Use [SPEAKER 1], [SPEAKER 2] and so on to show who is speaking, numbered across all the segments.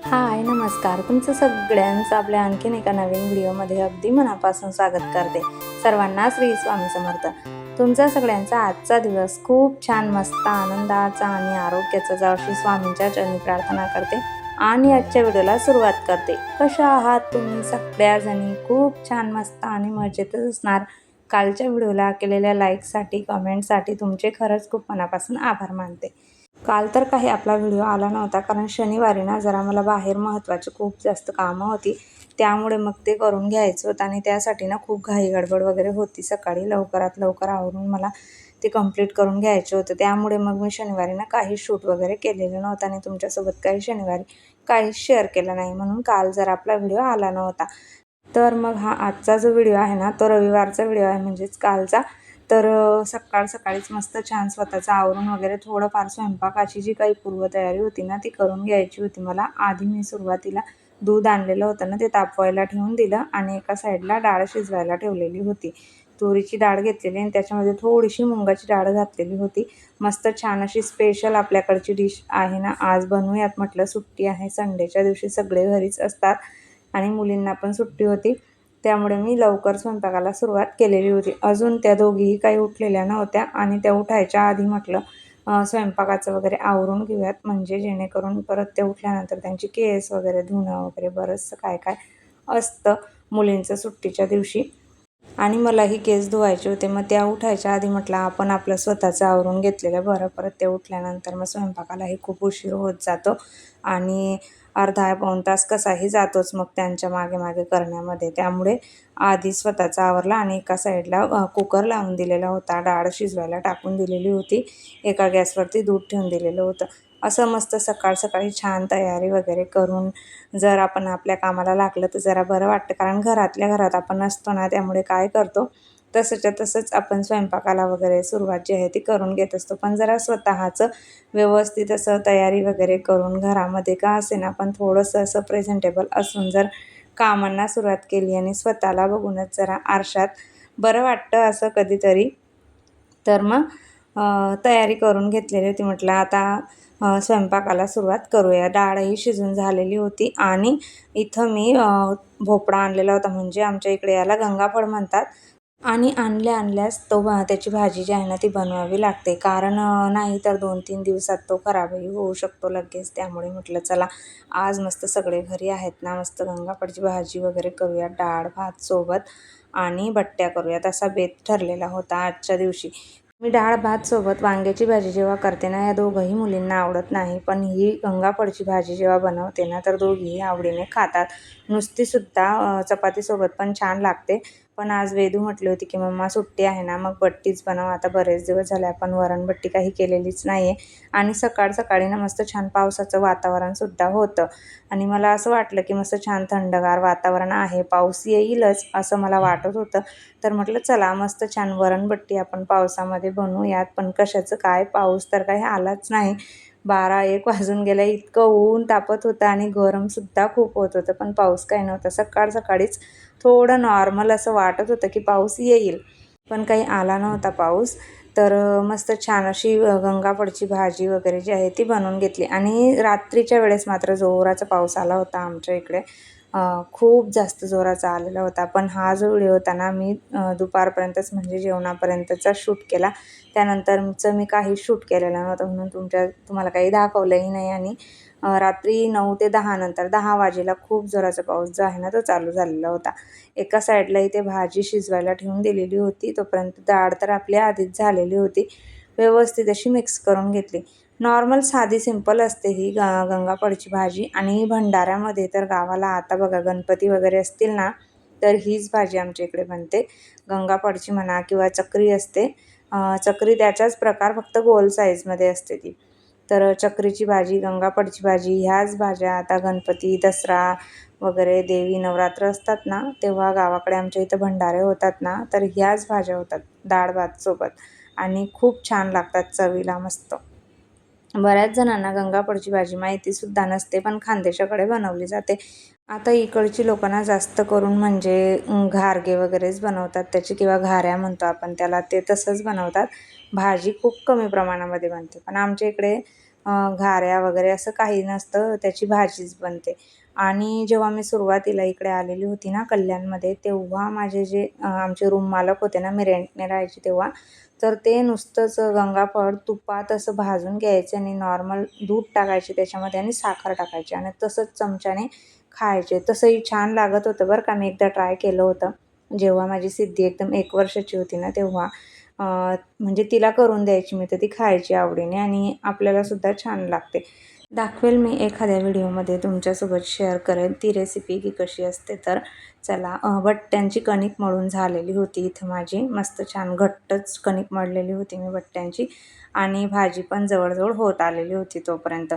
[SPEAKER 1] हाय, नमस्कार. तुमचं सगळ्यांचं आपल्या आणखीन एका नवीन व्हिडिओमध्ये अगदी मनापासून स्वागत करते. सर्वांना श्री स्वामी समर्थ. तुमचा सगळ्यांचा आजचा दिवस खूप छान, मस्त, आनंदाचा आणि आरोग्याचा जावो अशी स्वामींच्या चरणी प्रार्थना करते आणि आजच्या व्हिडिओला सुरुवात करते. कशा आहात तुम्ही सगळ्याजणी? खूप छान, मस्त आणि मजेतच असणार. कालच्या व्हिडिओला केलेल्या लाईकसाठी, कमेंटसाठी तुमचे खरंच खूप मनापासून आभार मानते. काल तर काही आपला व्हिडिओ आला नव्हता, कारण शनिवारी ना जरा मला बाहेर महत्त्वाची खूप जास्त कामं होती, त्यामुळे मग ते करून घ्यायचं होतं आणि त्यासाठी ना खूप घाई गडबड वगैरे होती. सकाळी लवकरात लवकर आवरून मला ते कंप्लीट करून घ्यायचं होतं, त्यामुळे मग मी शनिवारी ना काही शूट वगैरे केलेलं नव्हतं आणि तुमच्यासोबत काही शनिवारी काहीच शेअर केलं नाही, म्हणून काल जर आपला व्हिडिओ आला नव्हता. तर मग हा आजचा जो व्हिडिओ आहे ना, तो रविवारचा व्हिडिओ आहे, म्हणजेच कालचा. तर सकाळीच मस्त छान स्वतःचं आवरून वगैरे थोडंफार स्वयंपाकाची जी काही पूर्वतयारी होती ना, ती करून घ्यायची होती मला. आधी मी सुरुवातीला दूध आणलेलं होतं ना, ते तापवायला ठेवून दिलं आणि एका साईडला डाळ शिजवायला ठेवलेली होती. तुरीची डाळ घेतलेली आणि त्याच्यामध्ये थोडीशी मुगाची डाळ घातलेली होती. मस्त छान अशी स्पेशल आपल्याकडची डिश आहे ना, आज बनवूयात म्हटलं. सुट्टी आहे, संडेच्या दिवशी सगळे घरीच असतात आणि मुलींना पण सुट्टी होती, त्यामुळे मी लवकर स्वयंपाकाला सुरुवात केलेली होती. अजून त्या दोघीही काही उठलेल्या नव्हत्या आणि त्या उठायच्या आधी म्हटलं स्वयंपाकाचं वगैरे आवरून घेऊयात, म्हणजे जेणेकरून परत ते उठल्यानंतर त्यांची केस वगैरे धुणं वगैरे बरंचसं काय काय असतं मुलींचं सुट्टीच्या दिवशी. आणि मलाही केस धुवायचे होते. मग त्या उठायच्या आधी म्हटलं आपण आपलं स्वतःचं आवरून घेतलेलं बरं. परत ते उठल्यानंतर मग स्वयंपाकालाही खूप उशीर होत जातो आणि अर्धा पाऊण तास कसाही जातोच मग त्यांच्या मागे मागे करण्यामध्ये. त्यामुळे आधी स्वतःचा आवरला आणि एका साईडला कुकर लावून दिलेला होता. डाळ शिजवायला टाकून दिलेली होती. एका गॅसवरती दूध ठेवून दिलेलं होतं. असं मस्त सकाळी छान तयारी वगैरे करून जर आपण आपल्या कामाला लागलं तर जरा बरं वाटतं, कारण घरातल्या घरात आपण असतो ना, त्यामुळे काय करतो तसंच्या तसंच आपण स्वयंपाकाला वगैरे सुरुवात जी आहे ती करून घेत असतो. पण जरा स्वतःचं व्यवस्थित असं तयारी वगैरे करून घरामध्ये का असेना पण थोडंसं असं प्रेझेंटेबल असून जर कामांना सुरुवात केली आणि स्वतःला बघूनच जरा आरशात बरं वाटतं असं कधीतरी. तर मग तयारी करून घेतलेली होती. म्हटलं आता स्वयंपाकाला सुरुवात करूया. डाळही शिजून झालेली होती आणि इथं मी भोपळा आणलेला होता, म्हणजे आमच्या इकडे याला गंगाफळ म्हणतात. आणि आणल्यास त्याची भाजी जी आहे ना ती बनवावी लागते, कारण नाही तर 2-3 दिवसात तो खराबही होऊ शकतो लगेच. त्यामुळे म्हटलं चला आज मस्त सगळे घरी आहेत ना, मस्त गंगाफळची भाजी वगैरे करूया डाळ भात सोबत आणि बट्ट्या करूयात, असा बेत ठरलेला होता आजच्या दिवशी. मी डाळ भात सोबत वांग्याची भाजी जेव्हा करते ना, या दोघंही मुलींना आवडत नाही, पण ही गंगाफळची भाजी जेव्हा बनवते ना तर दोघीही आवडीने खातात. नुसतीसुद्धा चपातीसोबत पण छान लागते. पण आज वेदू म्हटली होती की मम्मा सुट्टी आहे ना, मग बट्टीच बनव. आता बरेच दिवस झाले आपण वरणबट्टी काही केलेलीच नाही आहे आणि सकाळी ना मस्त छान पावसाचं वातावरणसुद्धा होतं आणि मला असं वाटलं की मस्त छान थंडगार वातावरण आहे, पाऊस येईलच असं मला वाटत होतं. तर म्हटलं चला मस्त छान वरणबट्टी आपण पावसामध्ये बनवूयात. पण कशाचं काय, पाऊस तर काही आलाच नाही. 12-1 वाजून गेला, इतकं ऊन तापत होतं आणि गरमसुद्धा खूप होत होतं, पण पाऊस काही नव्हता. सकाळीच थोडं नॉर्मल असं वाटत होतं की पाऊस येईल, पण काही आला नव्हता पाऊस. तर मस्त छान अशी गंगाफळची भाजी वगैरे जी आहे ती बनवून घेतली आणि रात्रीच्या वेळेस मात्र जोराचा पाऊस आला होता आमच्या इकडे. खूप जास्त जोराचा आलेला होता. पण हा जो व्हिडिओ होता ना, मी दुपारपर्यंतच म्हणजे जेवणापर्यंतचा शूट केला. त्यानंतरचं मी काही शूट केलेलं नव्हतं, म्हणून तुम्हाला काही दाखवलंही नाही. आणि रात्री 9 ते 10 नंतर 10 वाजेला खूप जोराचा पाऊस जो आहे ना तो चालू झालेला होता. एका साईडला इथे भाजी शिजवायला ठेवून दिलेली होती, तोपर्यंत डाळ तर आपली आधीच झालेली होती. व्यवस्थित अशी मिक्स करून घेतली. नॉर्मल साधी सिंपल असते ही गंगाफळची भाजी. आणि भंडाऱ्यामध्ये तर गावाला आता बघा गणपती वगैरे असतील ना, तर हीच भाजी आमच्या इकडे बनते. गंगाफळची म्हणा किंवा चक्री असते. चक्री त्याचाच प्रकार, फक्त गोल साईजमध्ये असते ती. तर चक्रीची भाजी, गंगाफळची भाजी ह्याच भाज्या आता गणपती, दसरा वगैरे, देवी नवरात्र असतात ना, तेव्हा गावाकडे आमच्या इथं भंडारे होतात ना, तर ह्याच भाज्या होतात डाळ भात सोबत आणि खूप छान लागतात चवीला मस्त. बऱ्याच जणांना गंगाफळची भाजी माहितीसुद्धा नसते, पण खानदेशाकडे बनवली जाते. आता इकडची लोकांना जास्त करून म्हणजे घारगे वगैरेच बनवतात त्याची, किंवा घाऱ्या म्हणतो आपण त्याला, ते तसंच बनवतात. भाजी खूप कमी प्रमाणामध्ये बनते. पण आमच्या इकडे घाऱ्या वगैरे असं काही नसतं, त्याची भाजीच बनते. आणि जेव्हा मी सुरुवातीला इकडे आलेली होती ना कल्याणमध्ये, तेव्हा माझे जे आमचे रूम मालक होते ना, मी रेंटने राहायची तेव्हा, तर ते नुसतंच गंगाफळ तुपात असं भाजून घ्यायचे आणि नॉर्मल दूध टाकायचे त्याच्यामध्ये आणि साखर टाकायची आणि तसंच चमच्याने खायचे. तसंही छान लागत होतं बरं का. मी एकदा ट्राय केलं होतं. जेव्हा माझी सिद्धी एकदम 1 वर्षाची होती ना तेव्हा अ, म्हणजे तिला करून द्यायची मी, तर ती खायची आवडीने आणि आपल्यालासुद्धा छान लागते. दाखवेल मी एखाद्या व्हिडिओमध्ये तुमच्यासोबत शेअर करेल ती रेसिपी की कशी असते तर. चला बट्ट्यांची कणिक मळून झालेली होती इथं माझी. मस्त छान घट्टच कणिक मळलेली होती मी बट्ट्यांची आणि भाजी पण जवळ होत आलेली होती तोपर्यंत.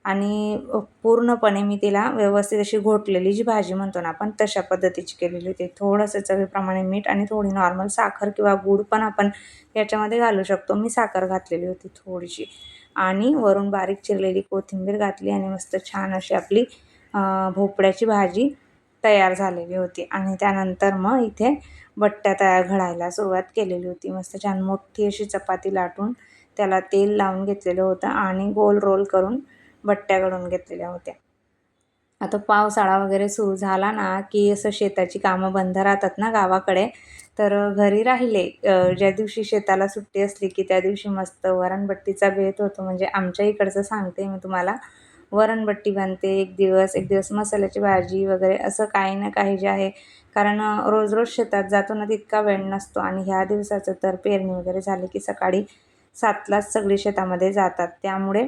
[SPEAKER 1] आणि पूर्णपणे मी तिला व्यवस्थित अशी घोटलेली जी भाजी म्हणतो ना आपण तशा पद्धतीची केलेली होती. थोडंसं चवीप्रमाणे मीठ आणि थोडी नॉर्मल साखर किंवा गूळ पण आपण याच्यामध्ये घालू शकतो. मी साखर घातलेली होती थोडीशी आणि वरून बारीक चिरलेली कोथिंबीर घातली आणि मस्त छान अशी आपली भोपळ्याची भाजी तयार झालेली होती. आणि त्यानंतर मग इथे बट्ट्या घडायला सुरुवात केलेली होती. मस्त छान मोठी अशी चपाती लाटून त्याला तेल लावून घेतलेलं होतं आणि गोल रोल करून बट्ट्या घडवून घेतलेल्या होत्या. आता पावसाळा वगैरे सुरू झाला ना, की असं शेताची कामं बंद राहतात ना गावाकडे, तर घरी राहिले ज्या दिवशी शेताला सुट्टी असली, की त्या दिवशी मस्त वरणबट्टीचा बेत होतो. म्हणजे आमच्या इकडचं सांगते मी तुम्हाला. वरणबट्टी बनते एक दिवस मसाल्याची भाजी वगैरे असं काही ना काही जे आहे. कारण रोज-रोज शेतात जातो ना, तितका वेळ नसतो आणि ह्या दिवसाचं तर पेरणी वगैरे झाली, की सकाळी 7:00लाच सगळी शेतामध्ये जातात. त्यामुळे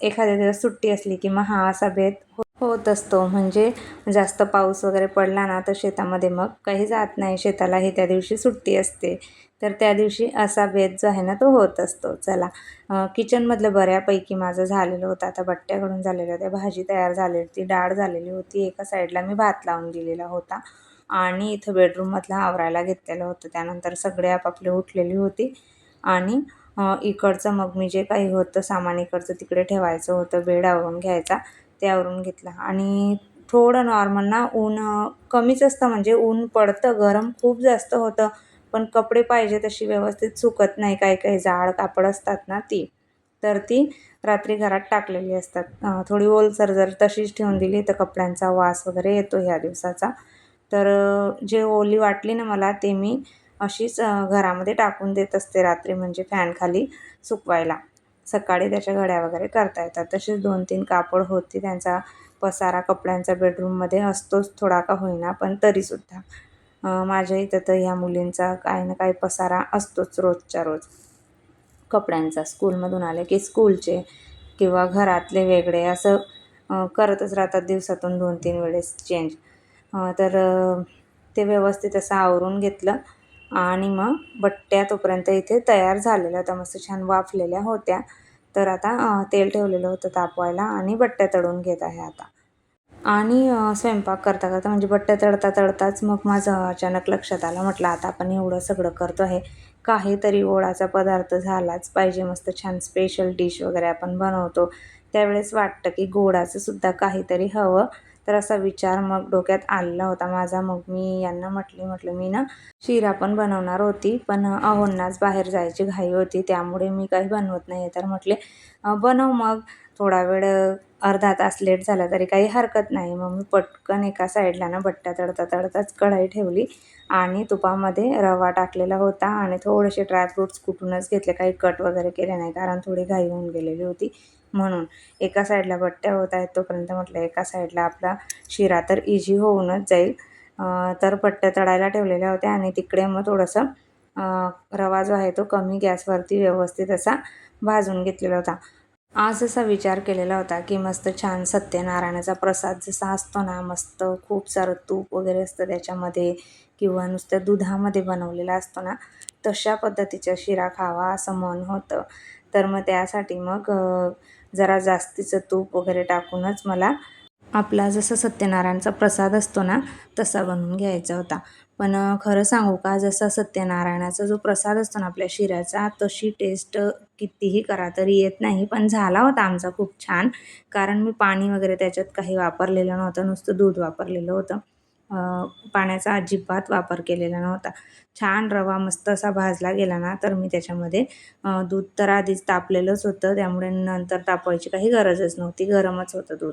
[SPEAKER 1] एखाद्या दिवस सुट्टी असली, की मग हा असा बेत होत असतो. म्हणजे जास्त पाऊस वगैरे पडला ना, तर शेतामध्ये मग काही जात नाही. शेतालाही त्या दिवशी सुट्टी असते. तर त्या दिवशी असा बेत जो आहे ना, तो होत असतो. चला किचनमधलं बऱ्यापैकी माझं झालेलं होतं. आता बट्ट्या घडून झालेल्या होत्या, भाजी तयार झालेली होती, डाळ झालेली होती. एका साईडला मी भात लावून दिलेला होता आणि इथं बेडरूममधलं आवरायला घेतलेलं होतं. त्यानंतर सगळे आपापले उठलेली होती आणि इकडचं मग मी जे काही होतं सामान इकडचं तिकडे ठेवायचं होतं. बेड आवरून घ्यायचा. ते आवरून घेतलं आणि थोडं नॉर्मल ना ऊन कमीच असतं म्हणजे ऊन पडतं, गरम खूप जास्त होतं, पण कपडे पाहिजे तशी व्यवस्थित सुकत नाही. काही-काही जाड कापड असतात ना ती, तर ती रात्री घरात टाकलेली असतात. थोडी ओलसर जर तशीच ठेवून दिली तर कपड्यांचा वास वगैरे येतो ह्या दिवसाचा. तर जे ओली वाटली ना मला ते मी अशीच घरामध्ये टाकून देत असते रात्री म्हणजे फॅनखाली सुकवायला. सकाळी त्याच्या घड्या वगैरे करता येतात. तसेच 2-3 कापड होती त्यांचा पसारा कपड्यांचा बेडरूममध्ये असतोच थोडा का होईना, पण तरीसुद्धा माझ्या इथं तर ह्या मुलींचा काही ना काही पसारा असतोच रोजच्या रोज. कपड्यांचा स्कूलमधून आले की स्कूलचे किंवा घरातले वेगळे असं करतच राहतात दिवसातून 2-3 वेळेस चेंज. तर ते व्यवस्थित असं आवरून घेतलं आणि मग बट्ट्या तोपर्यंत इथे तयार झालेल्या होत्या. मस्त छान वाफलेल्या होत्या. तर आता तेल ठेवलेलं होतं तापवायला आणि बट्ट्या तळून घेत आहे आता. आणि स्वयंपाक करता-करता म्हणजे बट्ट्या तळता-तळताच मग माझं अचानक लक्षात आलं. म्हटलं आता आपण एवढं सगळं करतो आहे, काहीतरी गोडाचा पदार्थ झालाच पाहिजे. मस्त छान स्पेशल डिश वगैरे आपण बनवतो. त्यावेळेस वाटतं की गोडाचं सुद्धा काहीतरी हवं. तर असा विचार मग डोक्यात आलेला होता माझा. मग मी यांना म्हटलं मी ना शिरा पण बनवणार होती, पण अहोंनाच बाहेर जायची घाई होती. त्यामुळे मी काही बनवत नाही तर म्हटले बनव मग. थोडा वेळ अर्धा तास लेट झाला तरी काही हरकत नाही. मग मी पटकन एका साईडला ना बट्ट्या तळता-तळताच कढई ठेवली आणि तुपामध्ये रवा टाकलेला होता आणि थोडेसे ड्रायफ्रुट्स कुटूनच घेतले. काही कट वगैरे केले नाही कारण थोडी घाई होऊन गेलेली होती म्हणून. एका साईडला बट्ट्या होत आहेत तोपर्यंत म्हटलं एका साईडला आपला शिरा तर इझी होऊनच जाईल. तर बट्ट्या तळायला ठेवलेल्या होत्या आणि तिकडे मग थोडंसं रवा जो आहे तो कमी गॅसवरती व्यवस्थित असा भाजून घेतलेला होता. आज असा विचार केलेला होता, की मस्त छान सत्यनारायणाचा प्रसाद जसा असतो ना, मस्त खूप सारं तूप वगैरे असतं त्याच्यामध्ये किंवा नुसत्या दुधामध्ये बनवलेला असतो ना, तशा पद्धतीचा शिरा खावा असं मन होतं. तर मग त्यासाठी मग जरा जास्तीचं तूप वगैरे टाकूनच मला आपला जसा सत्यनारायणचा प्रसाद असतो ना, तसा बनवून घ्यायचा होता. पण खरं सांगू का, जसा सत्यनारायणाचा जो प्रसाद असतो ना आपल्या शिऱ्याचा, तशी टेस्ट कितीही करा तरी येत नाही. पण झाला होता आमचा खूप छान. कारण मी पाणी वगैरे त्याच्यात काही वापरलेलं नव्हतं, नुसतं दूध वापरलेलं होतं. पाण्याचा अजिबात वापर केलेला नव्हता. छान रवा मस्त असा भाजला गेला ना, तर मी त्याच्यामध्ये दूध तर आधीच तापलेलंच होतं, त्यामुळे नंतर तापवायची काही गरजच नव्हती, गरमच होतं दूध.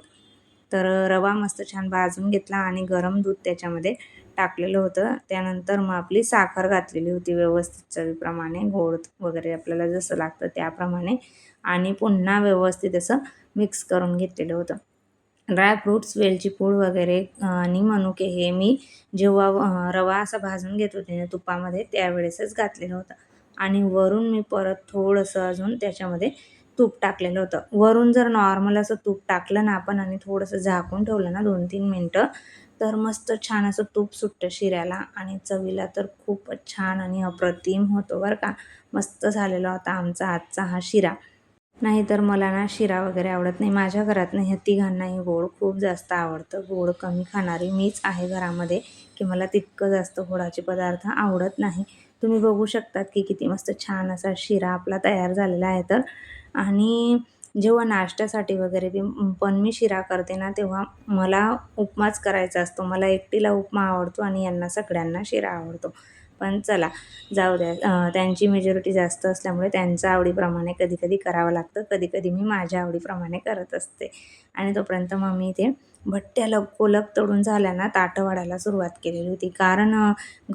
[SPEAKER 1] तर रवा मस्त छान भाजून घेतला आणि गरम दूध त्याच्यामध्ये टाकलेलं होतं. त्यानंतर मग आपली साखर घातलेली होती व्यवस्थित चवीप्रमाणे, गोड वगैरे आपल्याला जसं लागतं त्याप्रमाणे, आणि पुन्हा व्यवस्थित असं मिक्स करून घेतलेलं होतं. ड्रायफ्रूट्स, वेलची पूड वगैरे आणि मनुके हे मी जेव्हा रवा असा भाजून घेत होते ना तुपामध्ये, त्यावेळेसच घातलेलं होतं. आणि वरून मी परत थोडंसं अजून त्याच्यामध्ये तूप टाकलेलं होतं. वरून जर नॉर्मल असं तूप टाकलं ना आपण आणि थोडंसं झाकून ठेवलं ना 2-3 मिनिटं, तर मस्त छान असं तूप सुटतं शिऱ्याला आणि चवीला तर खूपच छान आणि अप्रतिम होतो बरं का. मस्त झालेला होता आमचा आजचा हा शिरा. नाहीतर मला ना शिरा वगैरे आवडत नाही. माझ्या घरात ना ह्या तिघांनाही गोड खूप जास्त आवडतं. गोड कमी खाणारी मीच आहे घरामध्ये, की मला तितकं जास्त गोडाचे पदार्थ आवडत नाही. तुम्ही बघू शकतात की किती मस्त छान असा शिरा आपला तयार झालेला आहे तर. आणि जेव्हा नाश्त्यासाठी वगैरे पण मी शिरा करते ना, तेव्हा मला उपमाच करायचा असतो. मला एकटीला उपमा आवडतो आणि यांना सगळ्यांना शिरा आवडतो. पण चला जाऊ द्या, त्यांची मेजॉरिटी जास्त असल्यामुळे त्यांच्या आवडीप्रमाणे कधी-कधी करावं लागतं. कधी-कधी मी माझ्या आवडीप्रमाणे करत असते. आणि तोपर्यंत मग मी ते भट्ट्या लगोलग तळून झाल्या ना, ताटं वाढायला सुरुवात केलेली होती. कारण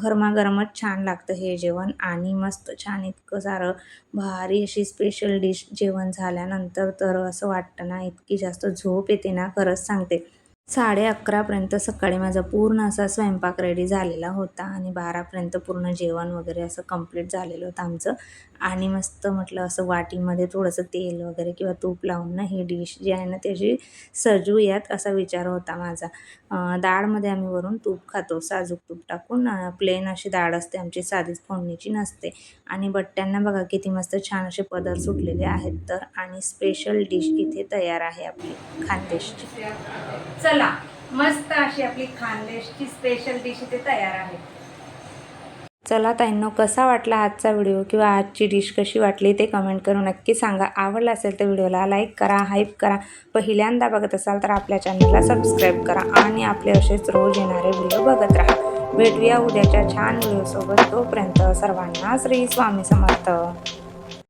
[SPEAKER 1] गरमागरमच छान लागतं हे जेवण आणि मस्त छान इतकं सारं भारी अशी स्पेशल डिश जेवण झाल्यानंतर तर असं वाटतं ना, इतकी जास्त झोप येते ना, खरंच सांगते. 11:30 पर्यंत सकाळी माझा पूर्ण असा स्वयंपाक रेडी झालेला होता आणि 12 पर्यंत पूर्ण जेवण वगैरे असं कंप्लीट झालेलं होतं आमचं. आणि मस्त म्हटलं असं वाटीमध्ये थोडंसं तेल वगैरे किंवा तूप लावून ना ही डिश जी आहे ना त्याची सजवूयात असा विचार होता माझा. डाळमध्ये आम्ही वरून तूप खातो, साजूक तूप टाकून. प्लेन अशी डाळ असते आमची, साधीच फोडणीची नसते. आणि बट्ट्यांना बघा किती मस्त छान असे पदर सुटलेले आहेत तर. आणि स्पेशल डिश इथे तयार आहे आपली खानदेशची. चला, मस्त अशी आपली खानदेशची स्पेशल डिश इथे तयार आहे. चला ताईंनो, कसा वाटला आजचा व्हिडिओ किंवा आजची डिश कशी वाटली ते कमेंट करून नक्की सांगा. आवडला असेल तर व्हिडिओला लाईक करा, हाईप करा. पहिल्यांदा बघत असाल तर आपल्या चॅनलला सबस्क्राईब करा आणि आपले असेच रोज येणारे व्हिडिओ बघत राहा. भेटूया उद्याच्या छान व्हिडिओसोबत. तोपर्यंत सर्वांना श्री स्वामी समर्थ.